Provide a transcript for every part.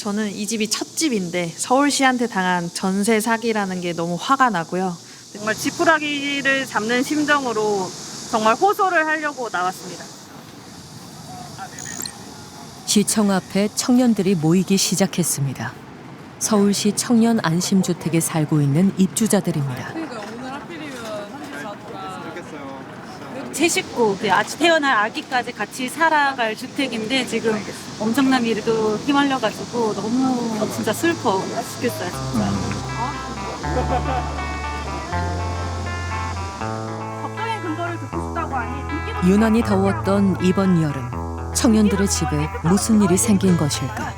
저는 이 집이 첫 집인데 서울시한테 당한 전세 사기라는 게 너무 화가 나고요. 정말 지푸라기를 잡는 심정으로 정말 호소를 하려고 나왔습니다. 시청 앞에 청년들이 모이기 시작했습니다. 서울시 청년 안심주택에 살고 있는 입주자들입니다. 제 식구, 아직 태어날 아기까지 같이 살아갈 주택인데 지금 엄청난 일도 휘말려가지고 너무 진짜 슬퍼 죽겠어요. 진짜. 법적인 근거를 듣고 싶다고 하니 유난히 더웠던 이번 여름, 청년들의 집에 무슨 일이 생긴 것일까?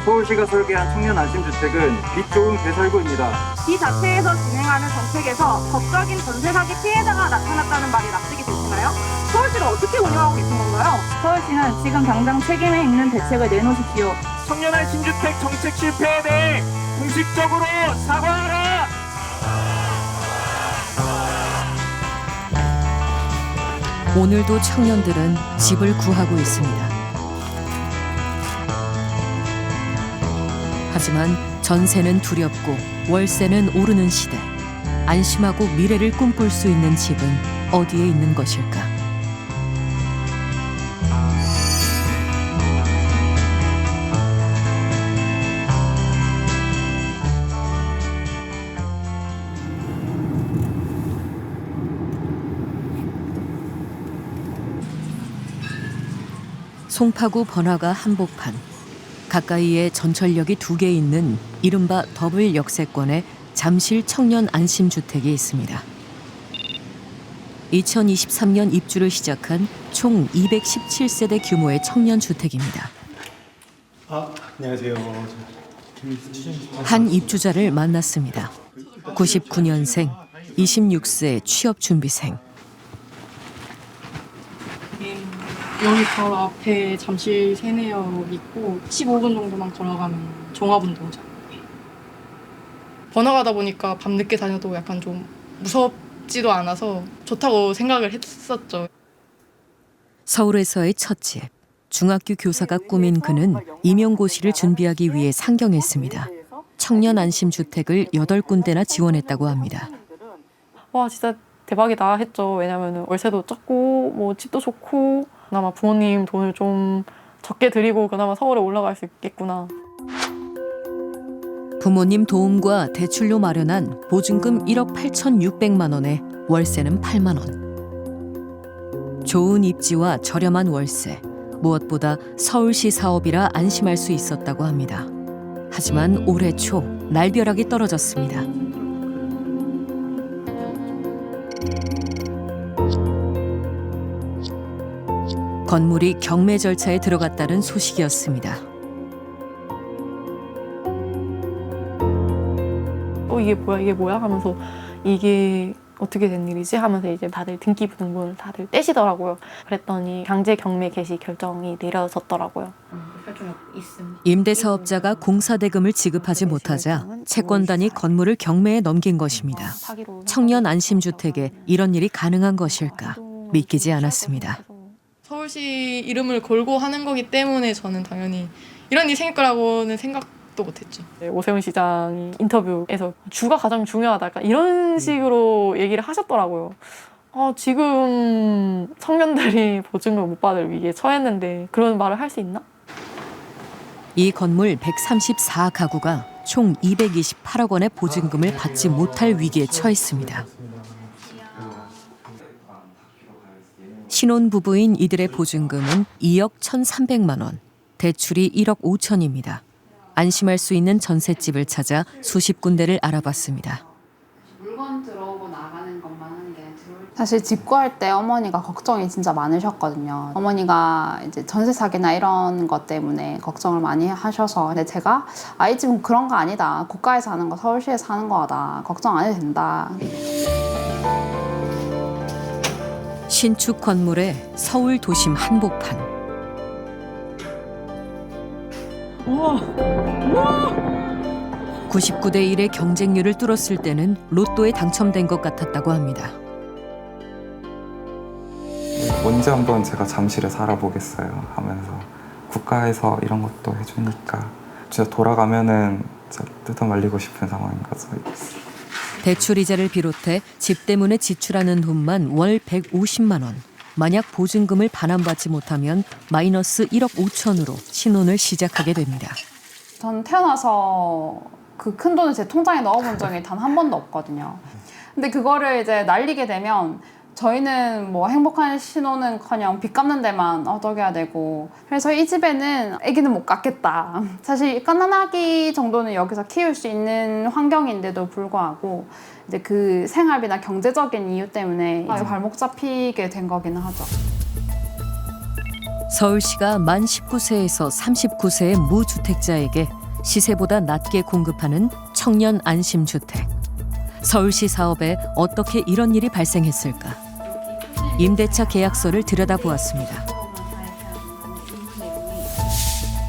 서울시가 설계한 청년 안심주택은 빛 좋은 개설구입니다. 이 자체에서 진행하는 정책에서 법적인 전세 사기 피해자가 나타났다는 말이 납득이 되시나요? 서울시를 어떻게 운영하고 계신 건가요? 서울시는 지금 당장 책임에 있는 대책을 내놓으십시오. 청년 안심주택 정책 실패에 대해 공식적으로 사과하라! 오늘도 청년들은 집을 구하고 있습니다. 하지만 전세는 두렵고 월세는 오르는 시대. 안심하고 미래를 꿈꿀 수 있는 집은 어디에 있는 것일까? 송파구 번화가 한복판. 가까이에 전철역이 2개 있는 이른바 더블 역세권의 잠실 청년 안심주택이 있습니다. 2023년 입주를 시작한 총 217세대 규모의 청년주택입니다. 안녕하세요. 한 입주자를 만났습니다. 99년생, 26세 취업준비생. 여기 바로 앞에 잠실 세내역 있고 15분 정도만 걸어가면 종합운동장. 번화가다 보니까 밤늦게 다녀도 약간 좀 무섭지도 않아서 좋다고 생각을 했었죠. 서울에서의 첫 집. 중학교 교사가 꾸민 그는 임용고시를 준비하기 위해 상경했습니다. 청년 안심주택을 8군데나 지원했다고 합니다. 와 진짜 대박이다 했죠. 왜냐면 월세도 적고 뭐 집도 좋고 그나마 부모님 돈을 좀 적게 드리고 그나마 서울에 올라갈 수 있겠구나. 부모님 도움과 대출로 마련한 보증금 1억 8,600만 원에 월세는 8만 원. 좋은 입지와 저렴한 월세, 무엇보다 서울시 사업이라 안심할 수 있었다고 합니다. 하지만 올해 초 날벼락이 떨어졌습니다. 건물이 경매 절차에 들어갔다는 소식이었습니다. 이게 뭐야 하면서 이게 어떻게 된 일이지 하면서 이제 다들 등기부등본을 다들 떼시더라고요. 그랬더니 강제 경매 개시 결정이 내려졌더라고요. 임대사업자가 공사대금을 지급하지 못하자 채권단이 건물을 경매에 넘긴 것입니다. 청년 안심주택에 이런 일이 가능한 것일까 믿기지 않았습니다. 서울시 이름을 걸고 하는 거기 때문에 저는 당연히 이런 일이 생길 거라고는 생각도 못했죠. 오세훈 시장이 인터뷰에서 주가 가장 중요하다 약간 이런 식으로 얘기를 하셨더라고요. 지금 청년들이 보증금 못 받을 위기에 처했는데 그런 말을 할 수 있나? 이 건물 134가구가 총 228억 원의 보증금을 받지 못할 위기에 처했습니다. 신혼부부인 이들의 보증금은 2억 1,300만 원, 대출이 1억 5천입니다. 안심할 수 있는 전셋집을 찾아 수십 군데를 알아봤습니다. 물건 들어오고 나가는 것만 하는 게 사실 집 구할 때 어머니가 걱정이 진짜 많으셨거든요. 어머니가 이제 전세 사기나 이런 것 때문에 걱정을 많이 하셔서 근데 제가 아이 집은 그런 거 아니다. 고가에서 사는 거 서울시에서 사는 거다. 걱정 안 해도 된다. 신축 건물의 서울 도심 한복판. 우와. 99대 1의 경쟁률을 뚫었을 때는 로또에 당첨된 것 같았다고 합니다. 언제 한번 제가 잠실에 살아보겠어요 하면서 국가에서 이런 것도 해주니까 진짜 돌아가면은 진짜 뜯어 말리고 싶은 상황이라서. 대출 이자를 비롯해 집 때문에 지출하는 돈만 월 150만 원. 만약 보증금을 반환받지 못하면 마이너스 1억 5천으로 신혼을 시작하게 됩니다. 전 태어나서 그 큰 돈을 제 통장에 넣어본 적이 단 한 번도 없거든요. 근데 그거를 이제 날리게 되면 저희는 뭐 행복한 신혼은커녕 빚 갚는 데만 어덕여야 되고, 그래서 이 집에는 아기는 못 갖겠다. 사실 갓난아기 정도는 여기서 키울 수 있는 환경인데도 불구하고 이제 그 생활비나 경제적인 이유 때문에 발목 잡히게 된 거기는 하죠. 서울시가 만 19세에서 39세의 무주택자에게 시세보다 낮게 공급하는 청년 안심주택. 서울시 사업에 어떻게 이런 일이 발생했을까? 임대차 계약서를 들여다보았습니다.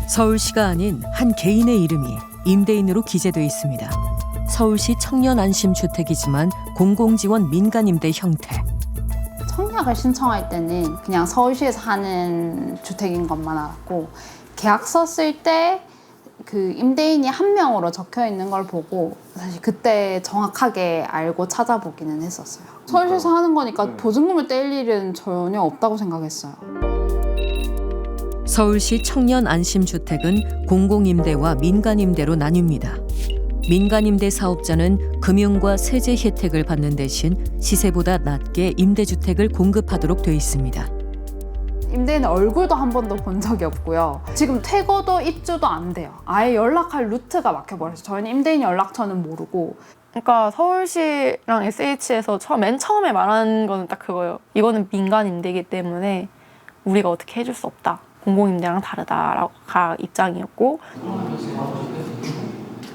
서울시가 아닌 한 개인의 이름이 임대인으로 기재돼 있습니다. 서울시 청년 안심주택이지만 공공지원 민간임대 형태. 청약을 신청할 때는 그냥 서울시에서 하는 주택인 것만 알았고, 계약서 쓸 때 그 임대인이 한 명으로 적혀 있는 걸 보고 사실 그때 정확하게 알고 찾아보기는 했었어요. 서울시에서 하는 거니까 보증금을 뗄 일은 전혀 없다고 생각했어요. 서울시 청년 안심주택은 공공임대와 민간임대로 나뉩니다. 민간임대 사업자는 금융과 세제 혜택을 받는 대신 시세보다 낮게 임대주택을 공급하도록 돼 있습니다. 임대인 얼굴도 한 번도 본 적이 없고요. 지금 퇴거도 입주도 안 돼요. 아예 연락할 루트가 막혀버려서 저희는 임대인 연락처는 모르고. 그러니까 서울시랑 SH에서 맨 처음에 말한 거는 딱 그거예요. 이거는 민간 임대이기 때문에 우리가 어떻게 해줄 수 없다. 공공임대랑 다르다라고 입장이었고.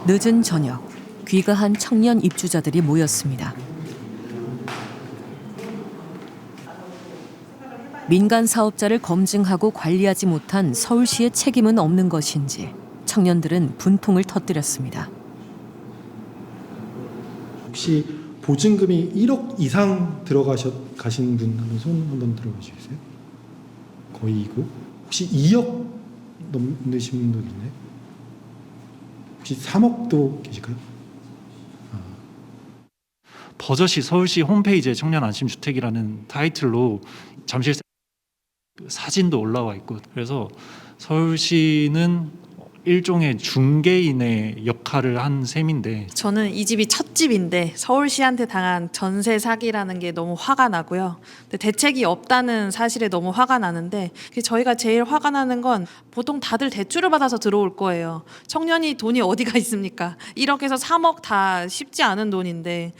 늦은 저녁, 귀가한 청년 입주자들이 모였습니다. 민간 사업자를 검증하고 관리하지 못한 서울시의 책임은 없는 것인지 청년들은 분통을 터뜨렸습니다. 혹시 보증금이 1억 이상 가신 분 한번 손 한번 들어봐 주세요. 거의고 혹시 2억 넘으신 분도 있나요? 혹시 3억도 계실까요? 버젓이 서울시 홈페이지에 청년 안심주택이라는 타이틀로 잠실 사진도 올라와 있고, 그래서 서울시는 일종의 중개인의 역할을 한 셈인데, 저는 이 집이 첫 집인데 서울시한테 당한 전세 사기라는 게 너무 화가 나고요. 근데 대책이 없다는 사실에 너무 화가 나는데, 저희가 제일 화가 나는 건 보통 다들 대출을 받아서 들어올 거예요. 청년이 돈이 어디가 있습니까? 1억에서 3억 다 쉽지 않은 돈인데.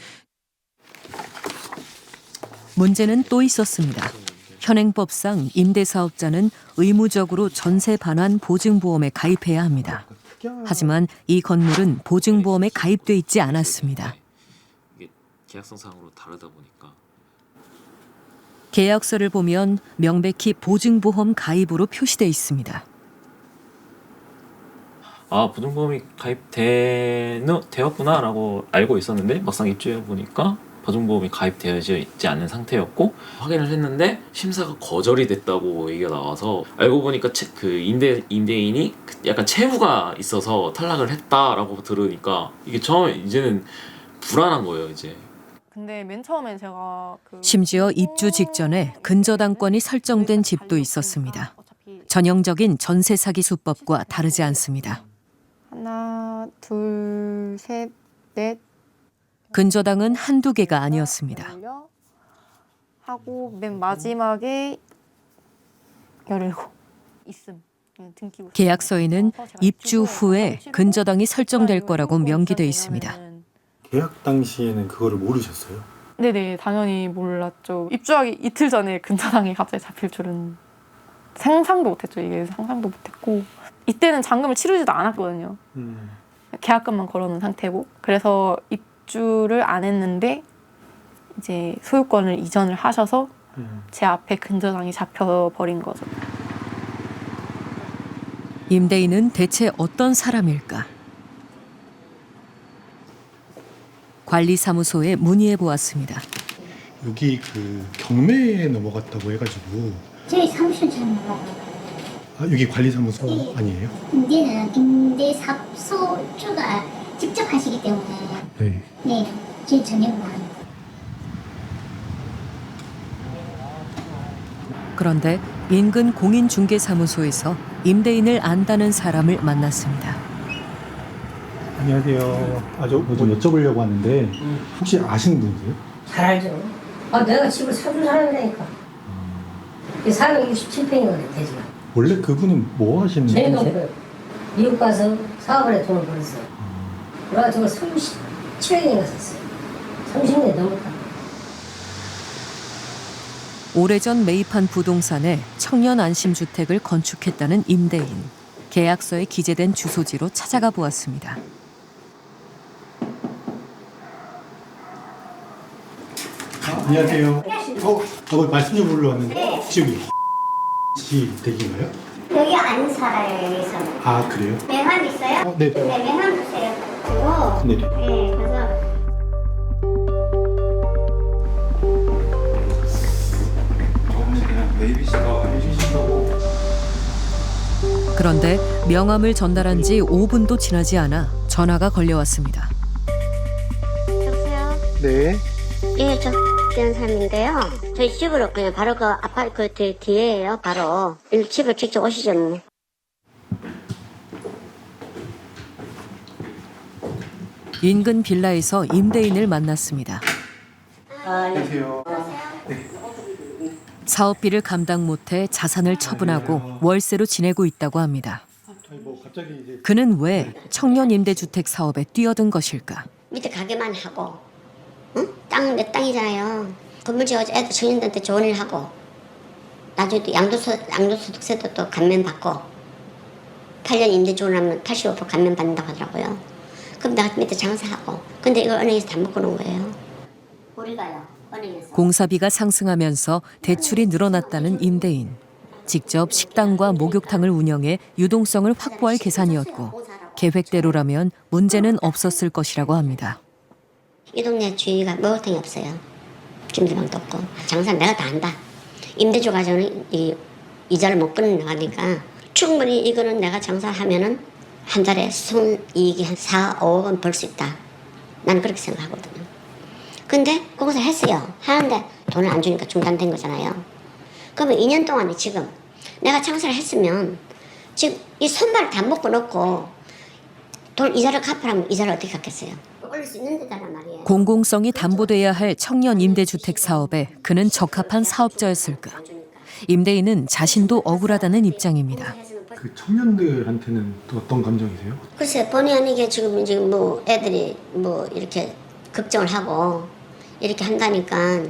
문제는 또 있었습니다. 현행법상 임대사업자는 의무적으로 전세 반환 보증보험에 가입해야 합니다. 하지만 이 건물은 보증보험에 가입돼 있지 않았습니다. 이게 계약성상으로 다르다 보니까. 계약서를 보면 명백히 보증보험 가입으로 표시돼 있습니다. 아, 보증보험이 가입되었구나라고 알고 있었는데 막상 입주해 보니까 보증보험이 가입되어 있지 않은 상태였고, 확인을 했는데 심사가 거절이 됐다고 얘기가 나와서 알고 보니까 그 임대인이 약간 채무가 있어서 탈락을 했다라고 들으니까 이게 이제는 불안한 거예요, 이제. 근데 맨 처음에 제가 심지어 입주 직전에 근저당권이 설정된 집도 있었습니다. 전형적인 전세 사기 수법과 다르지 않습니다. 하나, 둘, 셋, 넷. 근저당은 한두 개가 아니었습니다. 하고 맨 마지막에 17 있음. 등기부. 계약서에는 입주 후에 근저당이 설정될 거라고 명기돼 있습니다. 계약 당시에는 그거를 모르셨어요? 네네, 당연히 몰랐죠. 입주하기 이틀 전에 근저당이 갑자기 잡힐 줄은 상상도 못했죠. 이게 상상도 못했고, 이때는 잔금을 치르지도 않았거든요. 계약금만 걸어놓은 상태고, 그래서 입주를 안 했는데 이제 소유권을 이전을 하셔서 제 앞에 근저당이 잡혀버린 거죠. 임대인은 대체 어떤 사람일까? 관리사무소에 문의해 보았습니다. 여기 그 경매에 넘어갔다고 해가지고 저희 사무실 잘 몰라요. 아, 여기 관리사무소 아니에요? 임대는 임대사업소주가 직접 하시기 때문에 네. 네, 제 전용만. 그런데 인근 공인중개사무소에서 임대인을 안다는 사람을 만났습니다. 안녕하세요. 좀 여쭤보려고 하는데 혹시 아시는 분이세요? 잘 알죠. 내가 집을 사준 사람이라니까. 이 사람이 67평이거든, 대지가. 원래 그분은 뭐 하시는 제일 분이세요? 높아요. 미국 가서 사업을 해 돈을 벌었어요. 그래가지고 37억인가 샀어요. 30년 넘었다. 오래전 매입한 부동산에 청년 안심주택을 건축했다는 임대인. 계약서에 기재된 주소지로 찾아가 보았습니다. 안녕하세요. 말씀 좀 보러 왔는데 혹시 여기 씨 댁인가요? 여기 안 살아요, 여기서는. 아, 그래요? 명함 있어요? 네. 네, 명함 주세요. 그리고 네. 네, 그래서 그냥 메이비 씨가 해주신다고. 그런데 명함을 전달한 지 5분도 지나지 않아 전화가 걸려왔습니다. 여보세요? 네. 예, 저 X된 사람인데요. 저희 집으로 그냥 바로 그 아파트 그 뒤에예요, 바로. 집을 직접 오시죠, 뭐. 인근 빌라에서 임대인을 만났습니다. 안녕하세요. 사업비를 감당 못해 자산을 처분하고 월세로 지내고 있다고 합니다. 아니, 뭐 갑자기 이제 그는 왜 청년 임대주택 사업에 뛰어든 것일까? 밑에 가게만 하고, 응? 내 땅이잖아요. 건물 지어서 애들 청년들한테 좋은 일 하고, 나중에 또 양도소득세도 또 감면받고, 8년 임대 좋으면 85% 감면받는다고 하더라고요. 그럼 내가 밑에 장사하고, 근데 이걸 은행에서 다 먹고 놓은 거예요. 우리가요, 은행에서. 공사비가 상승하면서 대출이 늘어났다는 임대인. 직접 식당과 목욕탕을 운영해 유동성을 확보할 계산이었고 계획대로라면 문제는 없었을 것이라고 합니다. 이 동네 주위가 목욕탕이 없어요. 준비방도 없고. 장사는 내가 다 한다. 임대주 가정은 이자를 못 끊어나가니까 충분히 이거는 내가 장사하면은 한 달에 손이익이 한 4, 5억은 벌 수 있다. 나는 그렇게 생각하거든요. 근데 공사를 했어요. 하는데 돈을 안 주니까 중단된 거잖아요. 그러면 2년 동안에 지금 내가 장사를 했으면 지금 이 손발을 다 먹고 놓고 돈 이자를 갚으라면 이자를 어떻게 갚겠어요? 올릴 수 있는 데잖아 말이에요. 공공성이 담보돼야 할 청년 임대주택 사업에 그는 적합한 사업자였을까? 임대인은 자신도 억울하다는 입장입니다. 그 청년들한테는 또 어떤 감정이세요? 글쎄 본의 아니게 지금 뭐 애들이 뭐 이렇게 걱정을 하고 이렇게 한다니까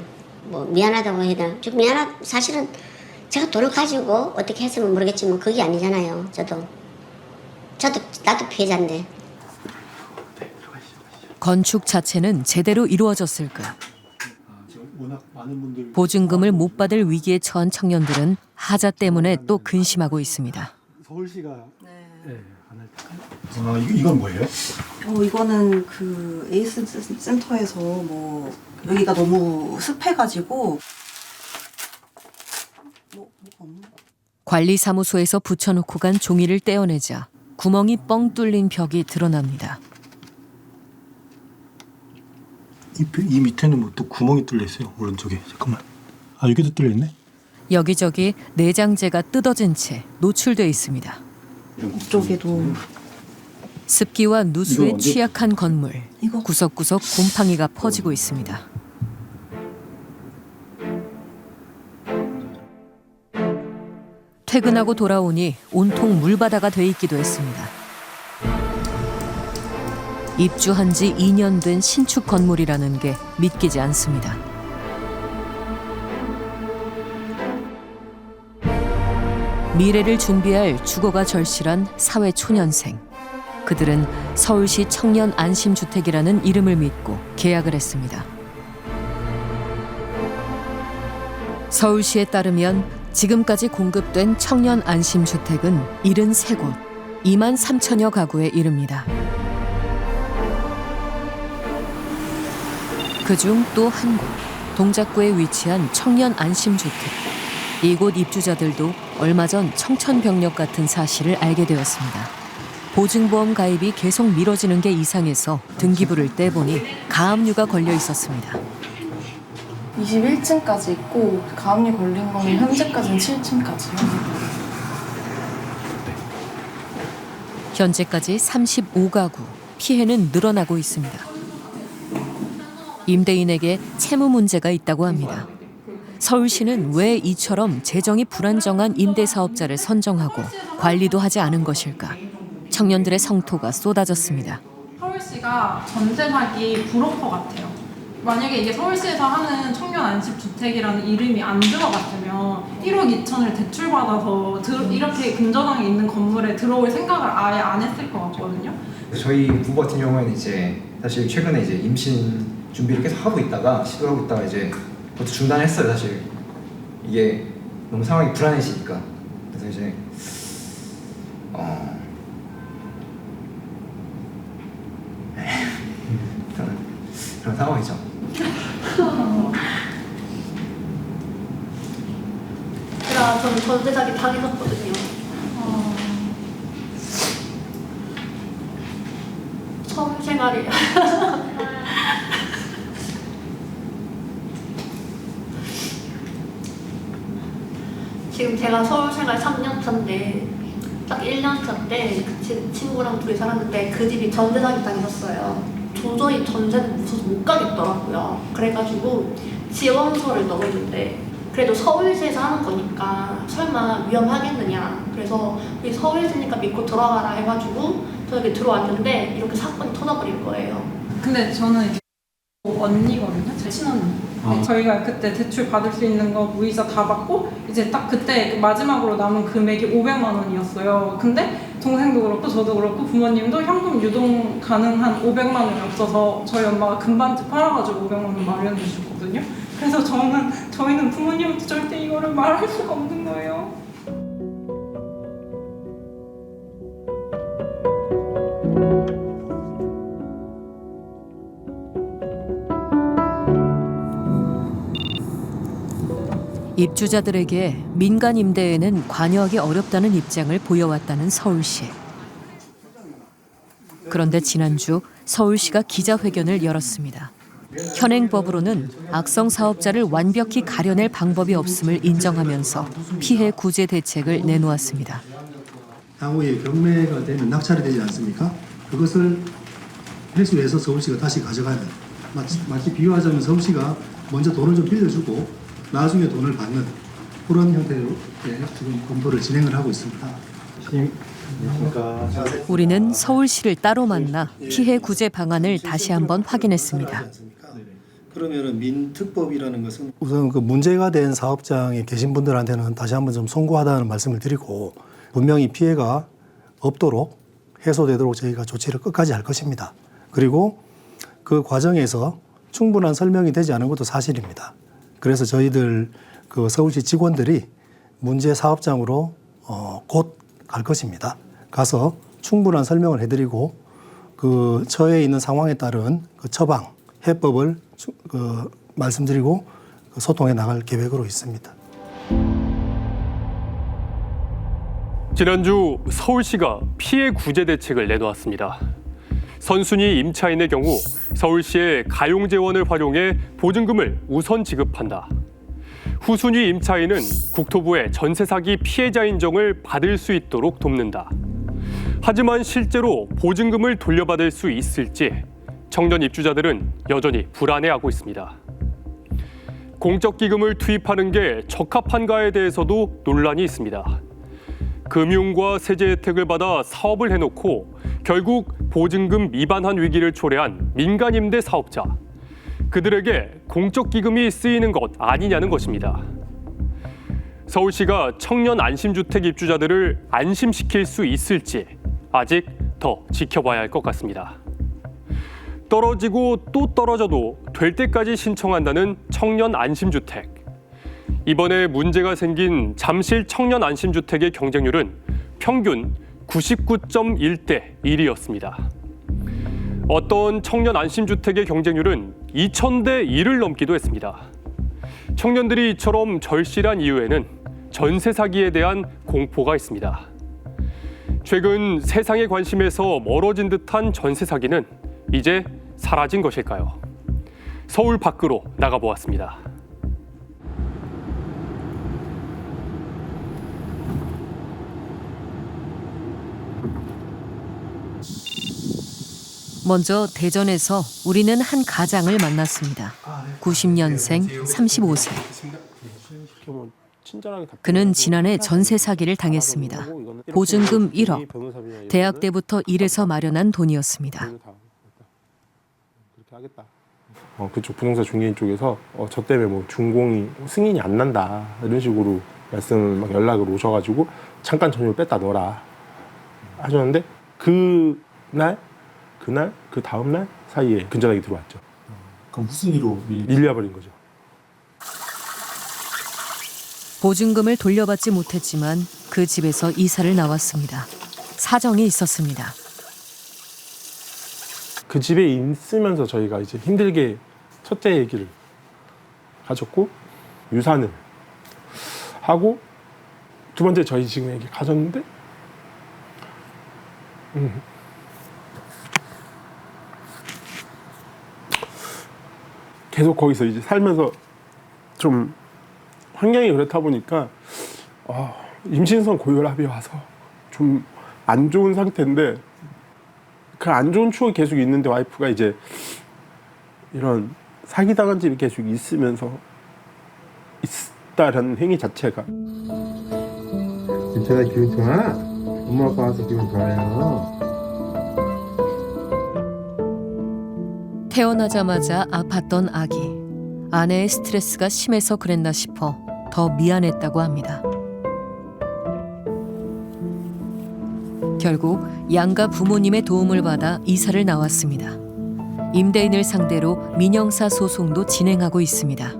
뭐 미안하다고 해야 되나? 좀 사실은 제가 돈을 가지고 어떻게 했으면 모르겠지만 그게 아니잖아요. 나도 피해자인데. 건축 자체는 제대로 이루어졌을까? 지금 워낙 많은 분들 보증금을 못 받을 위기에 처한 청년들은 하자 때문에 또 근심하고 있습니다. 서울시가 안 할 때. 이건 뭐예요? 이거는 그 에이스 센터에서 뭐 여기가 너무 습해가지고 뭐가 없나? 관리사무소에서 붙여놓고 간 종이를 떼어내자 구멍이 뻥 뚫린 벽이 드러납니다. 이 밑에는 뭐 또 구멍이 뚫려 있어요. 오른쪽에. 잠깐만. 아, 여기도 뚫려 있네. 여기저기 내장재가 뜯어진 채 노출돼 있습니다. 이쪽에도 습기와 누수에 이거 취약한 건물. 이거 구석구석 곰팡이가 퍼지고 있습니다. 퇴근하고 돌아오니 온통 물바다가 돼 있기도 했습니다. 입주한 지 2년 된 신축 건물이라는 게 믿기지 않습니다. 미래를 준비할 주거가 절실한 사회 초년생. 그들은 서울시 청년 안심주택이라는 이름을 믿고 계약을 했습니다. 서울시에 따르면 지금까지 공급된 청년 안심주택은 73곳, 2만 3천여 가구에 이릅니다. 그중 또 한 곳, 동작구에 위치한 청년 안심주택. 이곳 입주자들도 얼마 전 청천벽력 같은 사실을 알게 되었습니다. 보증보험 가입이 계속 미뤄지는 게 이상해서 등기부를 떼보니 가압류가 걸려 있었습니다. 21층까지 있고 가압류 걸린 거는 현재까지는 7층까지요. 현재까지 35가구, 피해는 늘어나고 있습니다. 임대인에게 채무 문제가 있다고 합니다. 서울시는 왜 이처럼 재정이 불안정한 임대사업자를 선정하고 관리도 하지 않은 것일까? 청년들의 성토가 쏟아졌습니다. 서울시가 전세 사기 브로커 같아요. 만약에 이게 서울시에서 하는 청년 안심주택이라는 이름이 안 들어갔으면 1억 2천을 대출받아서 이렇게 근저당에 있는 건물에 들어올 생각을 아예 안 했을 것 같거든요. 저희 부부 같은 경우에는 이제 사실 최근에 이제 임신 준비를 계속 하고 있다가 시도하고 있다가 이제 그것도 중단했어요. 사실 이게 너무 상황이 불안해지니까. 그래서 이제 그런 상황이죠. 제가 저는 전세 사기 당했었거든요. 서울 생활이 지금 제가 서울 생활 3년 차인데 딱 1년 차때 그 친구랑 둘이 살았는데 그 집이 전세 사기 당했었어요. 도저히 전세는 무서워서 못 가겠더라고요. 그래가지고 지원서를 넣었는데 그래도 서울시에서 하는 거니까 설마 위험하겠느냐. 그래서 우리 서울시니까 믿고 들어가라 해가지고 저기 들어왔는데 이렇게 사건이 터져버린 거예요. 근데 저는 이게 언니거든요. 제 친언니. 저희가 그때 대출 받을 수 있는 거 무이자 다 받고 이제 딱 그때 마지막으로 남은 금액이 500만 원이었어요. 근데 동생도 그렇고 저도 그렇고 부모님도 현금 유동 가능한 500만 원이 없어서 저희 엄마가 금반지 팔아가지고 500만 원 마련해 주셨거든요. 그래서 저희는 부모님한테 절대 이거를 말할 수가 없는 거예요. 입주자들에게 민간 임대에는 관여하기 어렵다는 입장을 보여왔다는 서울시. 그런데 지난주 서울시가 기자회견을 열었습니다. 현행법으로는 악성 사업자를 완벽히 가려낼 방법이 없음을 인정하면서 피해 구제 대책을 내놓았습니다. 향후에 경매가 되면 낙찰이 되지 않습니까? 그것을 회수해서 서울시가 다시 가져가는, 마치 비유하자면 서울시가 먼저 돈을 좀 빌려주고 나중에 돈을 받는 그런 형태로 지금 검토를 진행을 하고 있습니다. 우리는 서울시를 따로 만나 피해 구제 방안을 다시 한번 확인했습니다. 그러면은 민특법이라는 것은 우선 그 문제가 된 사업장에 계신 분들한테는 다시 한번 좀 송구하다는 말씀을 드리고 분명히 피해가 없도록 해소되도록 저희가 조치를 끝까지 할 것입니다. 그리고 그 과정에서 충분한 설명이 되지 않은 것도 사실입니다. 그래서 저희들 그 서울시 직원들이 문제 사업장으로 곧 갈 것입니다. 가서 충분한 설명을 해드리고 그 처해 있는 상황에 따른 그 처방, 해법을 말씀드리고 소통해 나갈 계획으로 있습니다. 지난주 서울시가 피해 구제 대책을 내놓았습니다. 선순위 임차인의 경우 서울시의 가용재원을 활용해 보증금을 우선 지급한다. 후순위 임차인은 국토부의 전세 사기 피해자 인정을 받을 수 있도록 돕는다. 하지만 실제로 보증금을 돌려받을 수 있을지 청년 입주자들은 여전히 불안해하고 있습니다. 공적 기금을 투입하는 게 적합한가에 대해서도 논란이 있습니다. 금융과 세제 혜택을 받아 사업을 해놓고 결국 보증금 미반환 위기를 초래한 민간임대 사업자. 그들에게 공적 기금이 쓰이는 것 아니냐는 것입니다. 서울시가 청년 안심주택 입주자들을 안심시킬 수 있을지 아직 더 지켜봐야 할 것 같습니다. 떨어지고 또 떨어져도 될 때까지 신청한다는 청년 안심주택. 이번에 문제가 생긴 잠실 청년 안심주택의 경쟁률은 평균 99.1대 1이었습니다. 어떤 청년 안심주택의 경쟁률은 2000대 1을 넘기도 했습니다. 청년들이 이처럼 절실한 이유에는 전세 사기에 대한 공포가 있습니다. 최근 세상의 관심에서 멀어진 듯한 전세 사기는 이제 사라진 것일까요? 서울 밖으로 나가보았습니다. 먼저 대전에서 우리는 한 가장을 만났습니다. 90년생 35세. 그는 지난해 전세 사기를 당했습니다. 보증금 1억. 대학 때부터 일해서 마련한 돈이었습니다. 그쪽 부동산 중개인 쪽에서 저 때문에 뭐 준공이 승인이 안 난다 이런 식으로 말씀을 막 연락을 오셔가지고 잠깐 전유를 뺐다 넣어라 하셨는데 그날 그 다음날 사이에 근전화기 들어왔죠. 그럼 무슨 일로 밀려버린 거죠. 보증금을 돌려받지 못했지만 그 집에서 이사를 나왔습니다. 사정이 있었습니다. 그 집에 있으면서 저희가 이제 힘들게 첫째 얘기를 가졌고 유산을 하고 두 번째 저희 지금 얘기 가졌는데 계속 거기서 이제 살면서 좀 환경이 그렇다 보니까 임신성 고혈압이 와서 좀 안 좋은 상태인데 그 안 좋은 추억이 계속 있는데 와이프가 이제 이런 사기당한 집이 계속 있으면서 있다라는 행위 자체가 제가 기분 좋아? 엄마 아빠 와서 기분 좋아요. 태어나자마자 아팠던 아기. 아내의 스트레스가 심해서 그랬나 싶어 더 미안했다고 합니다. 결국 양가 부모님의 도움을 받아 이사를 나왔습니다. 임대인을 상대로 민형사 소송도 진행하고 있습니다.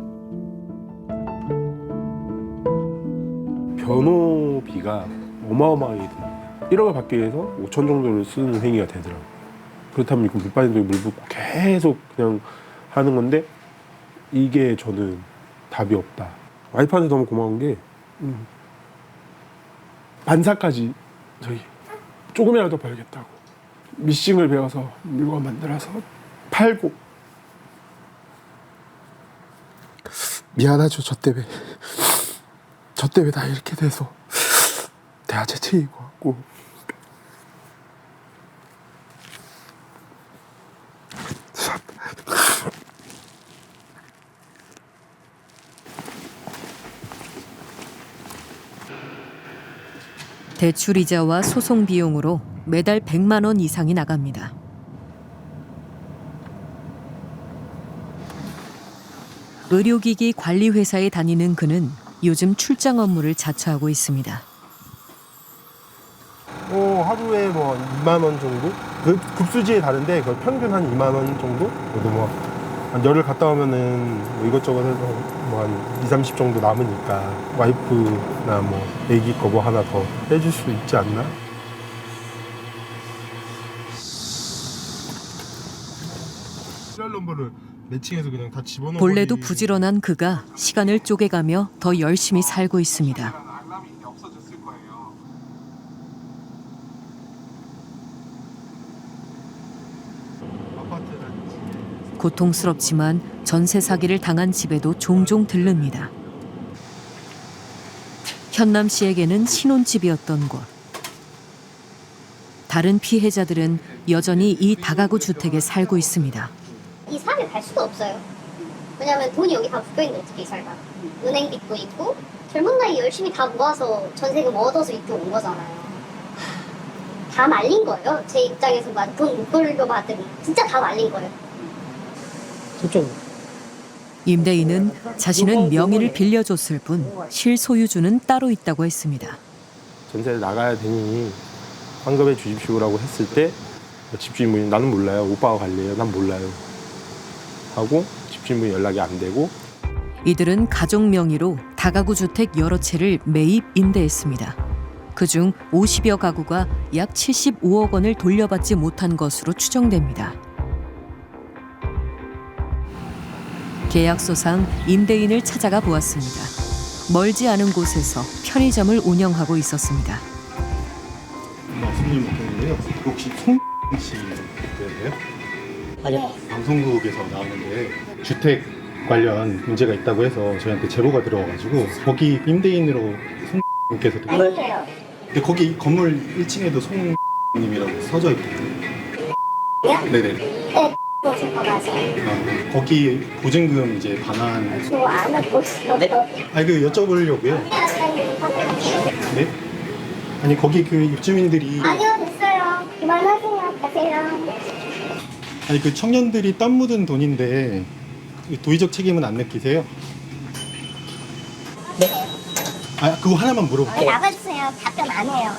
변호비가 어마어마하게 듭니다. 1억을 받기 위해서 5천 정도를 쓰는 행위가 되더라고요. 그렇다면 이거 물 빠진 돈에 물 붓고 계속 그냥 하는 건데 이게 저는 답이 없다. 와이프한테 너무 고마운 게 반사까지 저기 조금이라도 벌겠다고 미싱을 배워서 물건 만들어서 팔고 미안하죠. 저 때문에 다 이렇게 돼서 대화 재채인 것 같고 대출이자와 소송 비용으로 매달 100만 원 이상이 나갑니다. 의료기기 관리 회사에 다니는 그는 요즘 출장 업무를 자처하고 있습니다. 하루에 뭐 2만 원 정도? 그 급수지에 다른데 그 평균 한 2만 원 정도? 그래도 뭐 한 열흘 갔다 오면은 뭐 이것저것 해서 뭐 한 2, 30 정도 남으니까 와이프나 뭐 애기 거 뭐 하나 더 빼줄 수 있지 않나? 시리얼 넘버를 매칭해서 그냥 다 집어넣어. 본래도 부지런한 그가 시간을 쪼개가며 더 열심히 살고 있습니다. 고통스럽지만 전세 사기를 당한 집에도 종종 들릅니다. 현남 씨에게는 신혼집이었던 곳. 다른 피해자들은 여전히 이 다가구 주택에 살고 있습니다. 이 산을 갈 수도 없어요. 왜냐면 돈이 여기 다 묶여있는 어떻게 살다. 은행 빚도 있고 젊은 나이 열심히 다 모아서 전세금 얻어서 이쪽 온 거잖아요. 다 말린 거예요. 제 입장에서 돈 못 돌려받은 진짜 다 말린 거예요. 임대인은 자신은 명의를 빌려줬을 뿐 실소유주는 따로 있다고 했습니다. 전세를 나가야 되니 환급해 주십시오라고 했을 때 집주인분이 나는 몰라요. 오빠가 관리해요. 난 몰라요. 하고 집주인분이 연락이 안 되고 이들은 가족 명의로 다가구 주택 여러 채를 매입 임대했습니다. 그중 50여 가구가 약 75억 원을 돌려받지 못한 것으로 추정됩니다. 계약서상 임대인을 찾아가 보았습니다. 멀지 않은 곳에서 편의점을 운영하고 있었습니다. 말씀드린 목표인데요. 혹시 송씨예요? 아니요. 방송국에서 나왔는데 주택 관련 문제가 있다고 해서 저희한테 제보가 들어와가지고 거기 임대인으로 송님께서 아니에요. 근데 거기 건물 1층에도 송님이라고 써져 있거든요. 네네. 네, 보증금 맞아요. 거기 보증금 이제 반환. 저 아는 보증금. 네? 아니 그 여쭤보려고요. 네? 아니 거기 그 입주민들이 아니요, 됐어요. 그만하세요. 가세요. 아니 그 청년들이 땀 묻은 돈인데 도의적 책임은 안 느끼세요? 네. 아 그거 하나만 물어볼게요. 나가주세요. 답변 안 해요.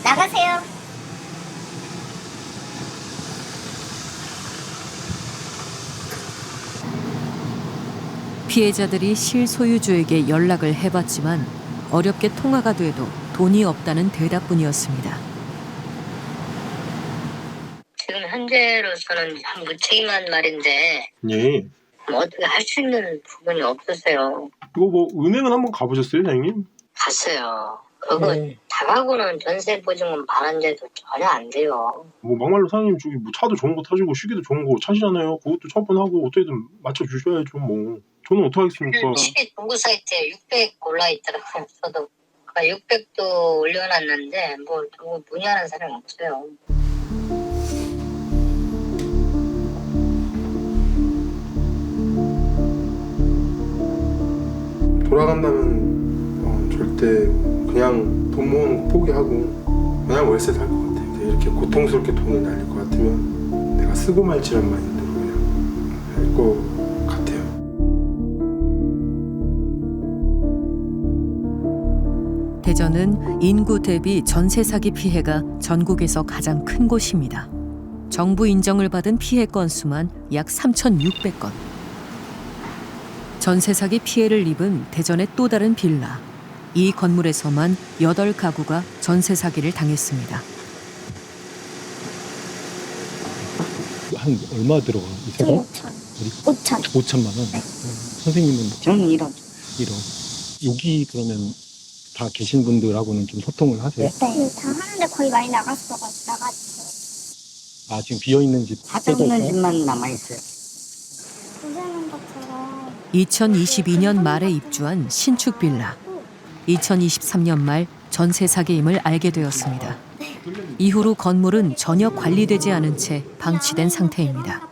나가세요. 피해자들이 실소유주에게 연락을 해봤지만 어렵게 통화가 돼도 돈이 없다는 대답뿐이었습니다. 지금 현재로서는 참 무책임한 말인데 예. 뭐 어떻게 할 수 있는 부분이 없으세요. 이거 뭐 은행은 한번 가보셨어요, 사장님? 봤어요. 그거 다가구는 전세 보증금 반환제도 전혀 안 돼요. 뭐 막말로 사장님 저기 뭐 차도 좋은 거 타시고 시계도 좋은 거 차시잖아요. 그것도 처분하고 어떻게든 맞춰 주셔야죠. 뭐 저는 어떻게 하겠습니까? 시계 공구 사이트에 600 올라 있더라고요. 저도 600도 올려놨는데 뭐 누구 문의하는 사람이 없어요. 돌아간다면 절대 그냥 돈 모으는 거 포기하고 그냥 월세 살 것 같아요. 이렇게 고통스럽게 돈을 날릴 것 같으면 내가 쓰고 말지란 마인드로 그냥 할 것 같아요. 대전은 인구 대비 전세 사기 피해가 전국에서 가장 큰 곳입니다. 정부 인정을 받은 피해 건수만 약 3,600건. 전세 사기 피해를 입은 대전의 또 다른 빌라. 이 건물에서만 8가구가 전세 사기를 당했습니다. 한 얼마 들어가? 5천. 5천만 원. 선생님은 저는 1억. 1억. 여기 그러면 다 계신 분들하고는 좀 소통을 하세요? 네, 다 하는데 거의 많이 나갔어요. 아 지금 비어 있는 집. 가정 없는 집만 남아 있어요. 2022년 말에 입주한 신축 빌라. 2023년 말 전세 사기임을 알게 되었습니다. 이후로 건물은 전혀 관리되지 않은 채 방치된 상태입니다.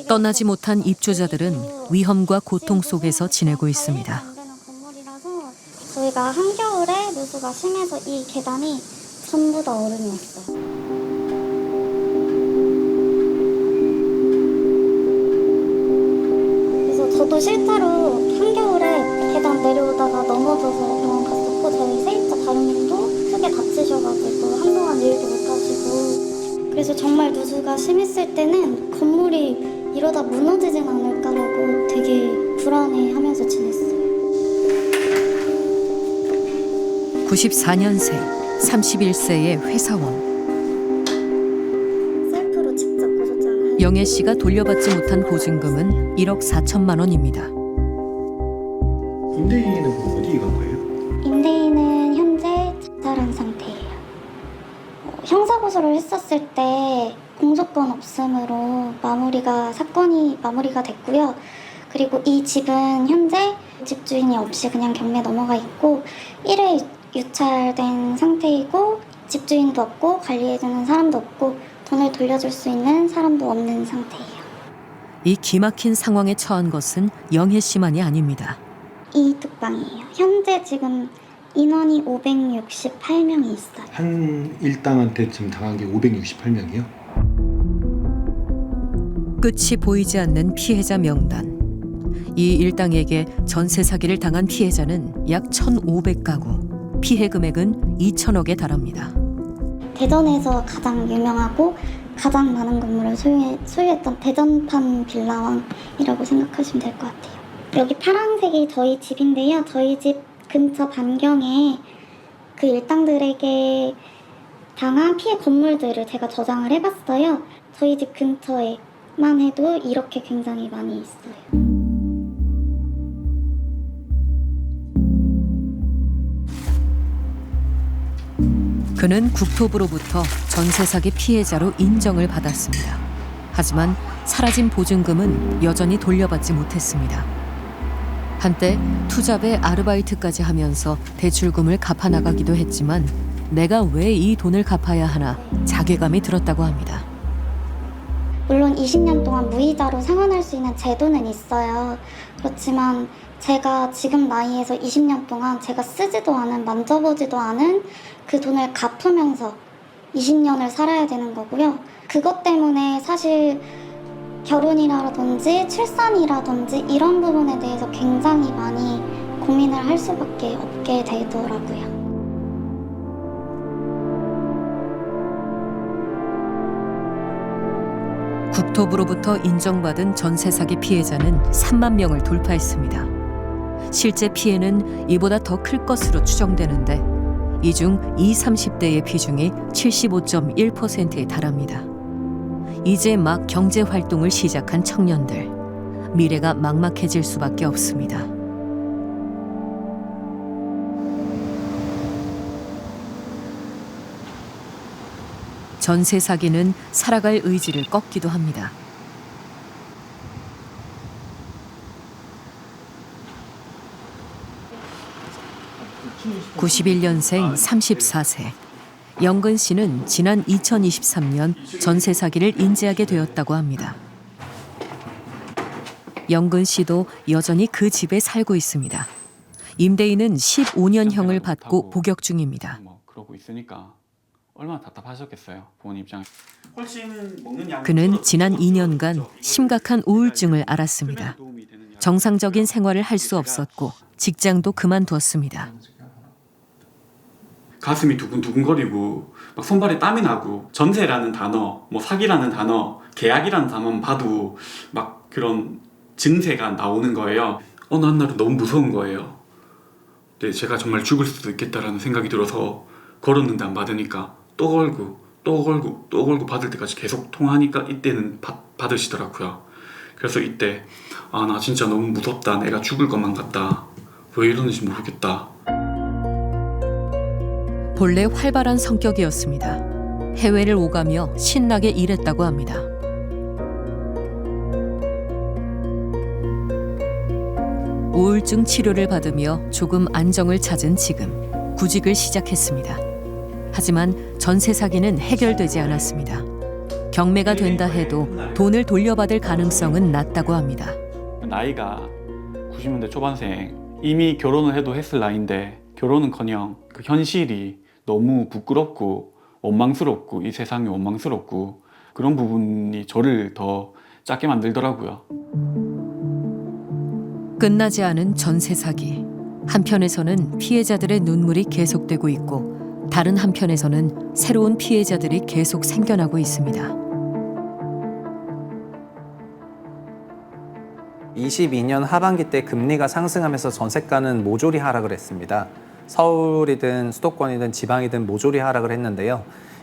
떠나지 못한 입주자들은 위험과 고통 속에서 지내고 있습니다. 저희가 한겨울에 누수가 심해서 이 계단이 전부 다 얼음이었어요. 저도 실제로 한겨울에 계단 내려오다가 넘어져서 병원 갔었고 저희 세입자 다름님도 크게 다치셔가지고 한동안 일도 못 하시고 그래서 정말 누수가 심했을 때는 건물이 이러다 무너지진 않을까라고 되게 불안해하면서 지냈어요. 94년생 31세의 회사원. 셀프로 직접 고소장을 영애 씨가 돌려받지 못한 보증금은 1억 4천만 원입니다. 임대인은 어디 간 거예요? 임대인은 현재 자살한 상태예요. 형사고소를 했었을 때 공소권 없음으로 사건이 마무리가 됐고요. 그리고 이 집은 현재 집주인이 없이 그냥 경매 넘어가 있고 1회 유찰된 상태이고 집주인도 없고 관리해주는 사람도 없고 돈을 돌려줄 수 있는 사람도 없는 상태예요. 이 기막힌 상황에 처한 것은 영애 씨만이 아닙니다. 이 뚝방이에요. 현재 지금 인원이 568명이 있어요. 한 일당한테 지금 당한 게 568명이요? 끝이 보이지 않는 피해자 명단. 이 일당에게 전세 사기를 당한 피해자는 약 1,500가구. 피해 금액은 2천억에 달합니다. 대전에서 가장 유명하고 가장 많은 건물을 소유했던 대전판 빌라왕이라고 생각하시면 될 것 같아요. 여기 파란색이 저희 집인데요. 저희 집 근처 반경에 그 일당들에게 당한 피해 건물들을 제가 저장을 해봤어요. 저희 집 근처에만 해도 이렇게 굉장히 많이 있어요. 그는 국토부로부터 전세 사기 피해자로 인정을 받았습니다. 하지만 사라진 보증금은 여전히 돌려받지 못했습니다. 한때 투잡에 아르바이트까지 하면서 대출금을 갚아 나가기도 했지만 내가 왜 이 돈을 갚아야 하나 자괴감이 들었다고 합니다. 물론 20년 동안 무이자로 상환할 수 있는 제도는 있어요. 그렇지만 제가 지금 나이에서 20년 동안 제가 쓰지도 않은, 만져보지도 않은 그 돈을 갚으면서 20년을 살아야 되는 거고요. 그것 때문에 사실 결혼이라든지 출산이라든지 이런 부분에 대해서 굉장히 많이 고민을 할 수밖에 없게 되더라고요. 국토부로부터 인정받은 전세 사기 피해자는 3만 명을 돌파했습니다. 실제 피해는 이보다 더 클 것으로 추정되는데 이 중 20, 30대의 비중이 75.1%에 달합니다. 이제 막 경제 활동을 시작한 청년들, 미래가 막막해질 수밖에 없습니다. 전세 사기는 살아갈 의지를 꺾기도 합니다. (91년생) 34세 영근 씨는 지난 2023년 전세 사기를 인지하게 되었다고 합니다. 영근 씨도 여전히 그 집에 살고 있습니다. 임대인은 15년형을 받고 복역 중입니다. 그러고 있으니까 얼마나 답답하셨겠어요, 부모님 입장에. 그는 지난 2년간 심각한 우울증을 앓았습니다. 정상적인 생활을 할 수 없었고 직장도 그만두었습니다. 가슴이 두근두근거리고 막 손발에 땀이 나고 전세라는 단어, 뭐 사기라는 단어, 계약이라는 단어만 봐도 막 그런 증세가 나오는 거예요. 어느 한날은 너무 무서운 거예요. 네, 제가 정말 죽을 수도 있겠다라는 생각이 들어서 걸었는데 안 받으니까 또 걸고 받을 때까지 계속 통화하니까 이때는 받으시더라고요. 그래서 이때 아, 나 진짜 너무 무섭다. 내가 죽을 것만 같다. 왜 이러는지 모르겠다. 본래 활발한 성격이었습니다. 해외를 오가며 신나게 일했다고 합니다. 우울증 치료를 받으며 조금 안정을 찾은 지금 구직을 시작했습니다. 하지만 전세 사기는 해결되지 않았습니다. 경매가 된다 해도 돈을 돌려받을 가능성은 낮다고 합니다. 나이가 90년대 초반생, 이미 결혼을 해도 했을 나이인데 결혼은커녕 그 현실이 너무 부끄럽고 원망스럽고 이 세상이 원망스럽고 그런 부분이 저를 더 작게 만들더라고요. 끝나지 않은 전세 사기. 한편에서는 피해자들의 눈물이 계속되고 있고 다른 한편에서는 새로운 피해자들이 계속 생겨나고 있습니다. 22년 하반기 때 금리가 상승하면서 전세가는 모조리 하락을 했습니다. 서울이든 수도권이든 지방이든 모조리 하락을 했는데요.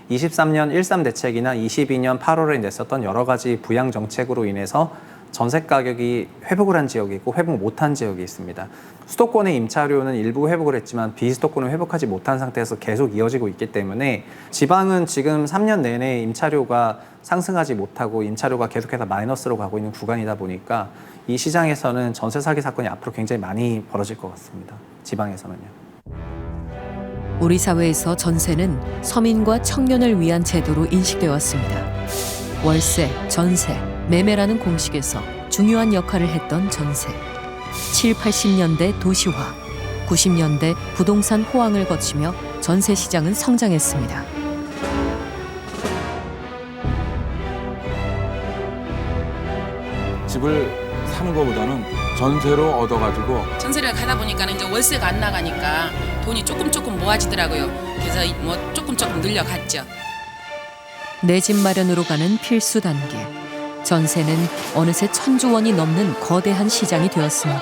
23년 13 대책이나 22년 8월에 냈었던 여러 가지 부양 정책으로 인해서 전세 가격이 회복을 한 지역이 있고 회복 못한 지역이 있습니다. 수도권의 임차료는 일부 회복을 했지만 비수도권은 회복하지 못한 상태에서 계속 이어지고 있기 때문에 지방은 지금 3년 내내 임차료가 상승하지 못하고 임차료가 계속해서 마이너스로 가고 있는 구간이다 보니까 이 시장에서는 전세 사기 사건이 앞으로 굉장히 많이 벌어질 것 같습니다. 지방에서는요. 우리 사회에서 전세는 서민과 청년을 위한 제도로 인식되어 왔습니다. 월세, 전세, 매매라는 공식에서 중요한 역할을 했던 전세. 7, 80년대 도시화, 90년대 부동산 호황을 거치며 전세 시장은 성장했습니다. 집을 사는 것보다는 전세로 얻어가지고 전세를 가다 보니까 이제 월세가 안 나가니까 돈이 조금 모아지더라고요. 그래서 뭐 조금 늘려갔죠. 내 집 마련으로 가는 필수 단계. 전세는 어느새 1,000조 원이 넘는 거대한 시장이 되었습니다.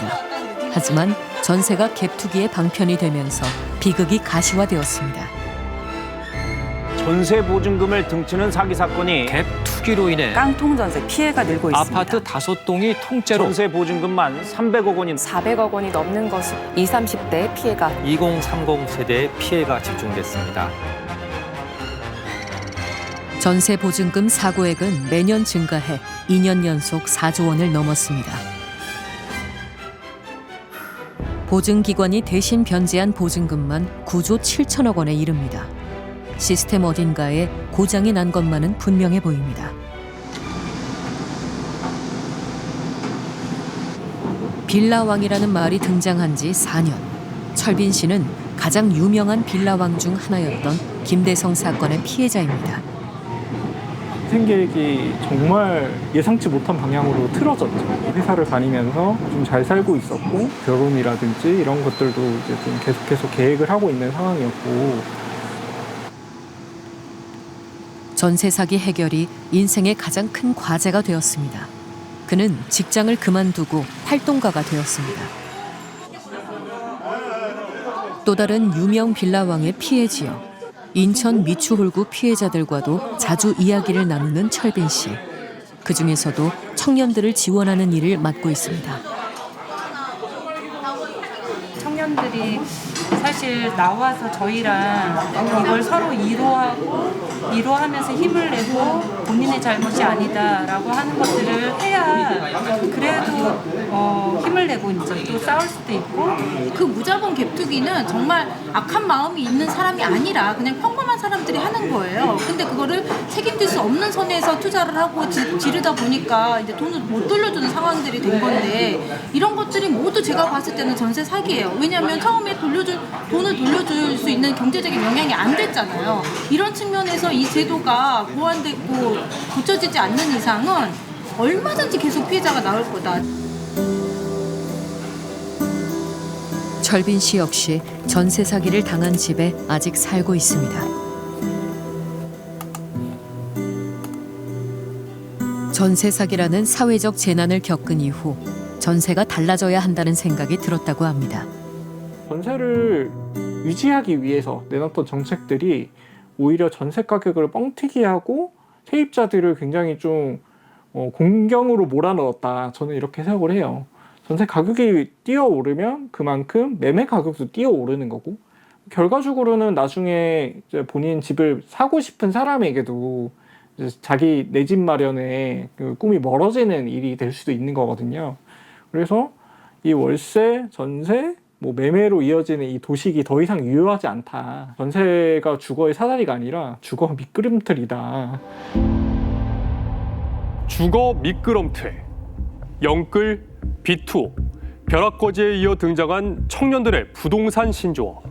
하지만 전세가 갭투기의 방편이 되면서 비극이 가시화되었습니다. 전세 보증금을 등치는 사기 사건이 갭 투기로 인해 깡통 전세 피해가 늘고 있습니다. 아파트 5동이 통째로 전세 보증금만 300억 원인 400억 원이 넘는 것으로 20, 30대의 피해가 2030 세대의 피해가 집중됐습니다. 전세 보증금 사고액은 매년 증가해 2년 연속 4조 원을 넘었습니다. 보증기관이 대신 변제한 보증금만 9조 7천억 원에 이릅니다. 시스템 어딘가에 고장이 난 것만은 분명해 보입니다. 빌라왕이라는 말이 등장한 지 4년. 철빈 씨는 가장 유명한 빌라왕 중 하나였던 김대성 사건의 피해자입니다. 생계획이 정말 예상치 못한 방향으로 틀어졌죠. 회사를 다니면서 좀 잘 살고 있었고 결혼이라든지 이런 것들도 이제 좀 계속 계획을 하고 있는 상황이었고 전세 사기 해결이 인생의 가장 큰 과제가 되었습니다. 그는 직장을 그만두고 활동가가 되었습니다. 또 다른 유명 빌라왕의 피해 지역, 인천 미추홀구 피해자들과도 자주 이야기를 나누는 철빈 씨. 그중에서도 청년들을 지원하는 일을 맡고 있습니다. 청년들이 사실 나와서 저희랑 이걸 서로 이루하면서 힘을 내고 본인의 잘못이 아니다라고 하는 것들을 해야 그래도 힘을 내고 이제 또 싸울 수도 있고. 그 무자본 갭투기는 정말 악한 마음이 있는 사람이 아니라 그냥 평범한 사람들이 하는 거예요. 근데 그거를 책임질 수 없는 선에서 투자를 하고 지르다 보니까 이제 돈을 못 돌려주는 상황들이 된 건데, 이런 것들이 모두 제가 봤을 때는 전세 사기예요. 왜냐하면 처음에 돈을 돌려줄 수 있는 경제적인 영향이 안 됐잖아요. 이런 측면에서 이 제도가 보완되고 고쳐지지 않는 이상은 얼마든지 계속 피해자가 나올 거다. 철빈 씨 역시 전세 사기를 당한 집에 아직 살고 있습니다. 전세 사기라는 사회적 재난을 겪은 이후 전세가 달라져야 한다는 생각이 들었다고 합니다. 전세를 유지하기 위해서 내놨던 정책들이 오히려 전세 가격을 뻥튀기 하고 세입자들을 굉장히 좀 공경으로 몰아넣었다. 저는 이렇게 생각을 해요. 전세 가격이 뛰어오르면 그만큼 매매 가격도 뛰어오르는 거고, 결과적으로는 나중에 이제 본인 집을 사고 싶은 사람에게도 이제 자기 내 집 마련의 그 꿈이 멀어지는 일이 될 수도 있는 거거든요. 그래서 이 월세, 전세, 매매로 이어지는 이 도식이 더 이상 유효하지 않다. 전세가 주거의 사다리가 아니라 주거 미끄럼틀이다. 주거 미끄럼틀, 영끌, 비투, 벼락거지에 이어 등장한 청년들의 부동산 신조어.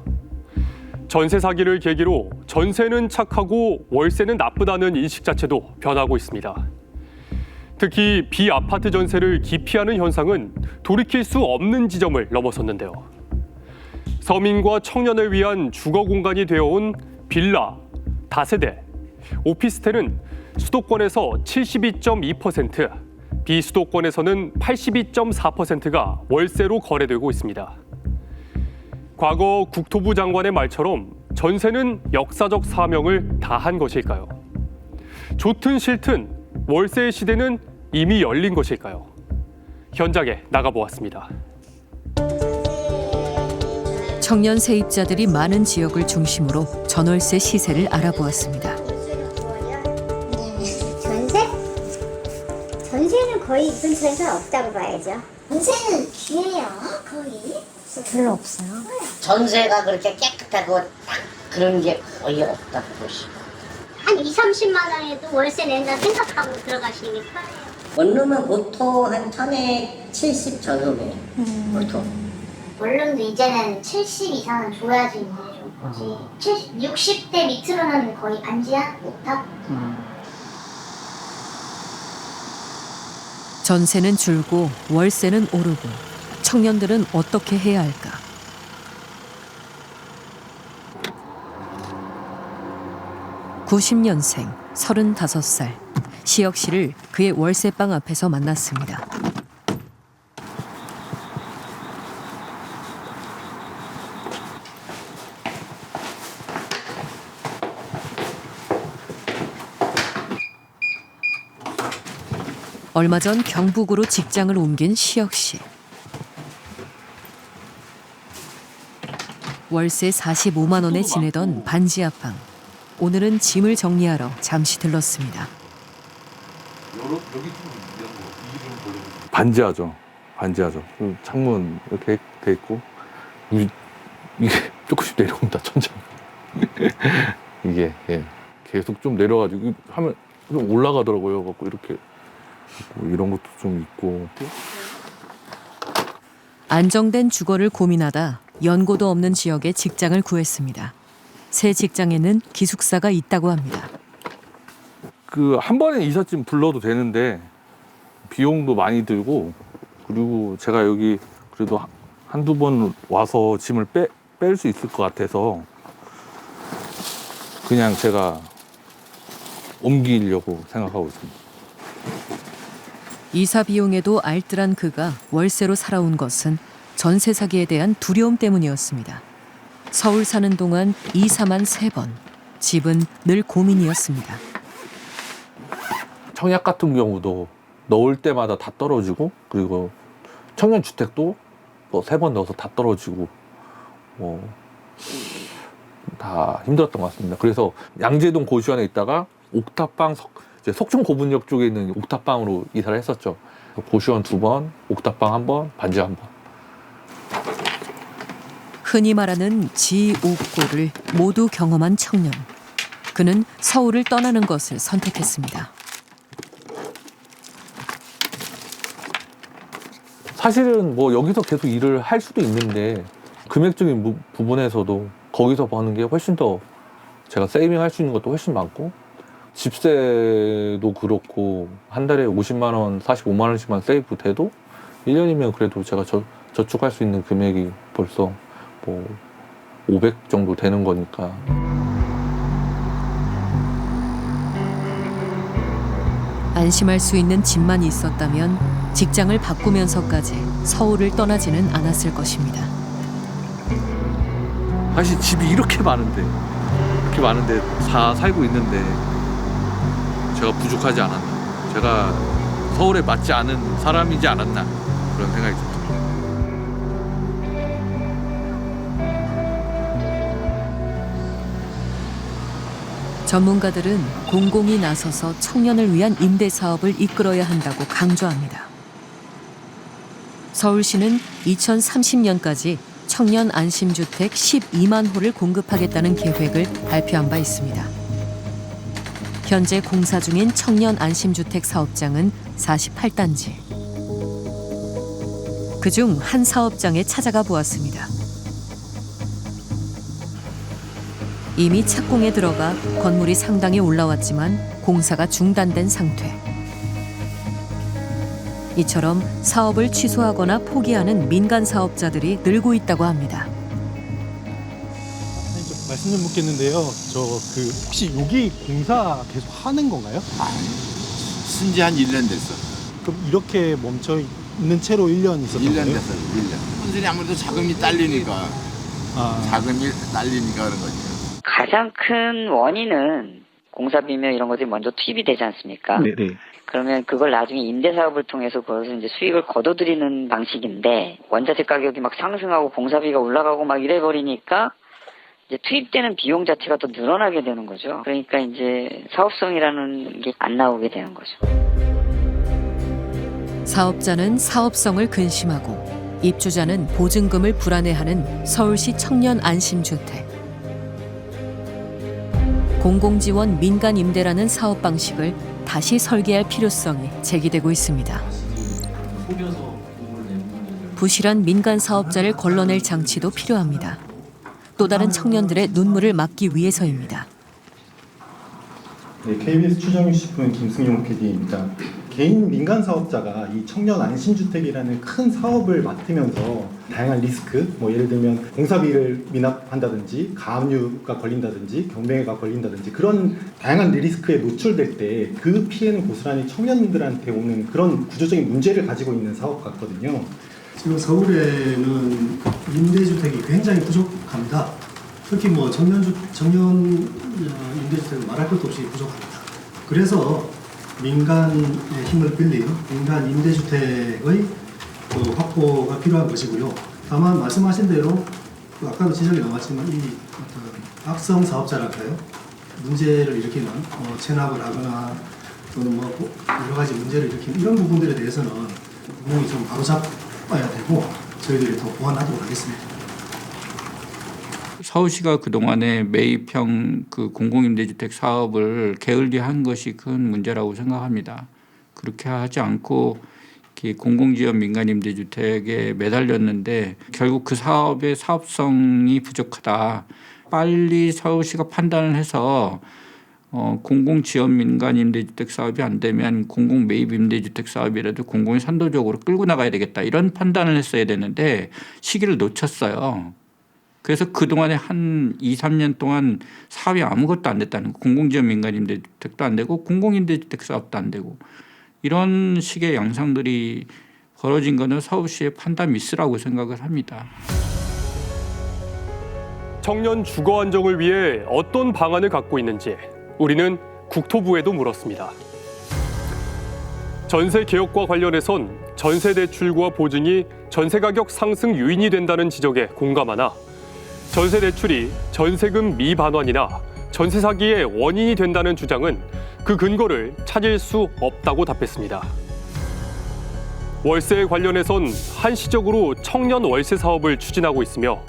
전세 사기를 계기로 전세는 착하고 월세는 나쁘다는 인식 자체도 변하고 있습니다. 특히 비아파트 전세를 기피하는 현상은 돌이킬 수 없는 지점을 넘어섰는데요. 서민과 청년을 위한 주거 공간이 되어온 빌라, 다세대, 오피스텔은 수도권에서 72.2%, 비수도권에서는 82.4%가 월세로 거래되고 있습니다. 과거 국토부 장관의 말처럼 전세는 역사적 사명을 다한 것일까요? 좋든 싫든 월세의 시대는 이미 열린 것일까요? 현장에 나가보았습니다. 청년 세입자들이 많은 지역을 중심으로 전월세 시세를 알아보았습니다. 전세? 전세는 거의 근처에서 없다고 봐야죠. 전세는 귀해요, 거의. 별로 없어요. 전세가 그렇게 깨끗하고 딱 그런 게 거의 없다고 보시고. 한 2, 30만 원에도 월세 낸다 생각하고 들어가시는 게 편해요. 원룸은 보통 한 1070 전후에 보통. 원룸도 이제는 70 이상은 줘야지 이제 60대 밑으로는 거의 안지야 못하고. 전세는 줄고 월세는 오르고 청년들은 어떻게 해야 할까? (90년생) 35살 시혁 씨를 그의 월세방 앞에서 만났습니다. 얼마 전 경북으로 직장을 옮긴 시혁 씨. 월세 45만 원에 지내던 반지하 방. 오늘은 짐을 정리하러 잠시 들렀습니다. 반지하죠. 창문 이렇게 돼 있고 이게 조금씩 내려온다 천천히. 이게 계속 좀 내려가지고 하면 좀 올라가더라고요. 갖고 이렇게 이런 것도 좀 있고. 안정된 주거를 고민하다 연고도 없는 지역에 직장을 구했습니다. 새 직장에는 기숙사가 있다고 합니다. 한 번에 이삿짐 불러도 되는데 비용도 많이 들고, 그리고 제가 여기 그래도 한두 번 와서 짐을 뺄 수 있을 것 같아서 그냥 제가 옮기려고 생각하고 있습니다. 이사 비용에도 알뜰한 그가 월세로 살아온 것은 전세 사기에 대한 두려움 때문이었습니다. 서울 사는 동안 이사만 3번, 집은 늘 고민이었습니다. 청약 같은 경우도 넣을 때마다 다 떨어지고, 그리고 청년주택도 뭐 3번 넣어서 다 떨어지고, 다 힘들었던 것 같습니다. 그래서 양재동 고시원에 있다가 옥탑방 석촌 고분역 쪽에 있는 옥탑방으로 이사를 했었죠. 고시원 2번, 옥탑방 1번, 반지 1번. 흔히 말하는 지옥고를 모두 경험한 청년. 그는 서울을 떠나는 것을 선택했습니다. 사실은 뭐 여기서 계속 일을 할 수도 있는데 금액적인 부분에서도 거기서 버는 게 훨씬 더 제가 세이빙 할 수 있는 것도 훨씬 많고, 집세도 그렇고 한 달에 50만 원, 45만 원씩만 세이브 돼도 1년이면 그래도 제가 저축할 수 있는 금액이 벌써 뭐 500 정도 되는 거니까. 안심할 수 있는 집만 있었다면 직장을 바꾸면서까지 서울을 떠나지는 않았을 것입니다. 사실 집이 이렇게 많은데 살고 있는데 제가 부족하지 않았나, 제가 서울에 맞지 않은 사람이지 않았나, 그런 생각이 듭니다. 전문가들은 공공이 나서서 청년을 위한 임대 사업을 이끌어야 한다고 강조합니다. 서울시는 2030년까지 청년 안심주택 12만 호를 공급하겠다는 계획을 발표한 바 있습니다. 현재 공사 중인 청년 안심주택 사업장은 48단지. 그중 한 사업장에 찾아가 보았습니다. 이미 착공에 들어가 건물이 상당히 올라왔지만 공사가 중단된 상태. 이처럼 사업을 취소하거나 포기하는 민간 사업자들이 늘고 있다고 합니다. 말씀 좀 묻겠는데요. 혹시 여기 공사 계속 하는 건가요? 쓴지 한 1년 됐어. 그럼 이렇게 멈춰 있는 채로 1년 있었던 거예요? 1년 됐어요. 1년. 혼선이 아무래도 자금이 딸리니까. 자금이 딸리니까 그런 거죠. 가장 큰 원인은 공사비며 이런 것들이 먼저 투입이 되지 않습니까? 네네. 그러면 그걸 나중에 임대사업을 통해서 그것을 이제 수익을 거둬들이는 방식인데, 원자재 가격이 막 상승하고 공사비가 올라가고 막 이래버리니까 이제 투입되는 비용 자체가 더 늘어나게 되는 거죠. 그러니까 이제 사업성이라는 게 안 나오게 되는 거죠. 사업자는 사업성을 근심하고 입주자는 보증금을 불안해하는 서울시 청년 안심주택. 공공지원 민간 임대라는 사업 방식을 다시 설계할 필요성이 제기되고 있습니다. 부실한 민간 사업자를 걸러낼 장치도 필요합니다. 또 다른 청년들의 눈물을 막기 위해서입니다. 네, KBS 추정뉴스부는 김승용 PD입니다. 개인 민간 사업자가 이 청년 안심주택이라는 큰 사업을 맡으면서 다양한 리스크, 예를 들면 공사비를 미납한다든지 가압류가 걸린다든지 경매가 걸린다든지 그런 다양한 리스크에 노출될 때 그 피해는 고스란히 청년들한테 오는 그런 구조적인 문제를 가지고 있는 사업 같거든요. 지금 서울에는 임대주택이 굉장히 부족합니다. 특히 청년 임대주택은 말할 것도 없이 부족합니다. 그래서 민간의 힘을 빌린 민간 임대주택의 확보가 필요한 것이고요. 다만 말씀하신 대로 아까도 지적이 나왔지만 이 악성 사업자랄까요? 문제를 일으키는 체납을 하거나 또는 뭐 여러 가지 문제를 일으키는 이런 부분들에 대해서는 분명히 좀 바로잡아야 되고 저희들이 더 보완하도록 하겠습니다. 서울시가 그동안에 매입형 그 공공임대주택 사업을 게을리한 것이 큰 문제라고 생각합니다. 그렇게 하지 않고 공공지역 민간임대주택에 매달렸는데 결국 그 사업의 사업성이 부족하다. 빨리 서울시가 판단을 해서 공공지역 민간임대주택 사업이 안 되면 공공매입임대주택 사업이라도 공공이 선도적으로 끌고 나가야 되겠다. 이런 판단을 했어야 되는데 시기를 놓쳤어요. 그래서 그동안에 한 2, 3년 동안 사업이 아무것도 안 됐다는 거. 공공지역 민간임대주택도 안 되고 공공임대주택 사업도 안 되고 이런 식의 양상들이 벌어진 것은 서울시의 판단 미스라고 생각을 합니다. 청년 주거 안정을 위해 어떤 방안을 갖고 있는지 우리는 국토부에도 물었습니다. 전세 개혁과 관련해선 전세 대출과 보증이 전세 가격 상승 요인이 된다는 지적에 공감하나 전세 대출이 전세금 미반환이나 전세 사기의 원인이 된다는 주장은 그 근거를 찾을 수 없다고 답했습니다. 월세에 관련해선 한시적으로 청년 월세 사업을 추진하고 있으며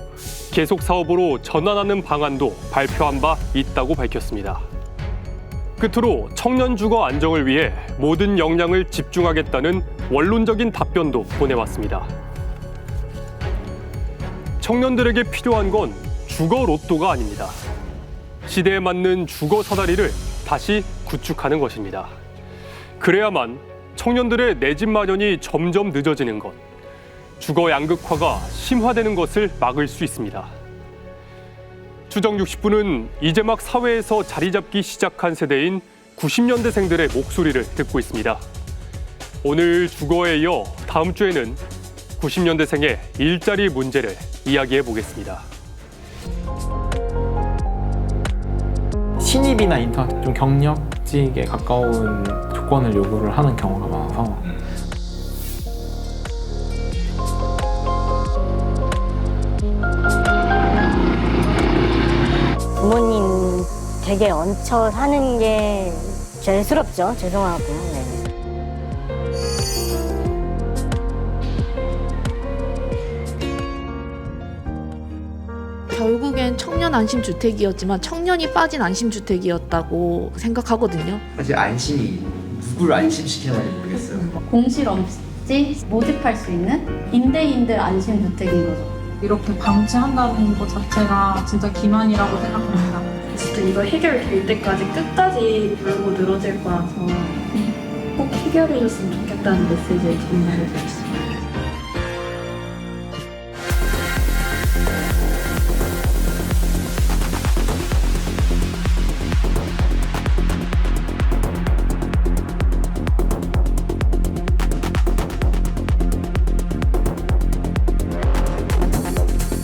계속 사업으로 전환하는 방안도 발표한 바 있다고 밝혔습니다. 끝으로 청년 주거 안정을 위해 모든 역량을 집중하겠다는 원론적인 답변도 보내왔습니다. 청년들에게 필요한 건 주거 로또가 아닙니다. 시대에 맞는 주거 사다리를 다시 구축하는 것입니다. 그래야만 청년들의 내 집 마련이 점점 늦어지는 것, 주거 양극화가 심화되는 것을 막을 수 있습니다. 추정 60분은 이제 막 사회에서 자리 잡기 시작한 세대인 90년대생들의 목소리를 듣고 있습니다. 오늘 주거에 이어 다음 주에는 90년대생의 일자리 문제를 이야기해 보겠습니다. 신입이나 인턴 좀 경력직에 가까운 조건을 요구를 하는 경우가 많아서 부모님 댁에 얹혀 사는 게 죄스럽죠. 죄송하고. 네. 결국엔 청년 안심주택이었지만 청년이 빠진 안심주택이었다고 생각하거든요. 사실 안심이 누구를 안심시켜야 할지 모르겠어요. 공실 없이 모집할 수 있는 임대인들 안심주택인 거죠. 이렇게 방치한다는 것 자체가 진짜 기만이라고 생각합니다. 진짜 이거 해결될 때까지 끝까지 물고 늘어질 거라서 꼭 해결해줬으면 좋겠다는 메시지를 전달해드렸어요.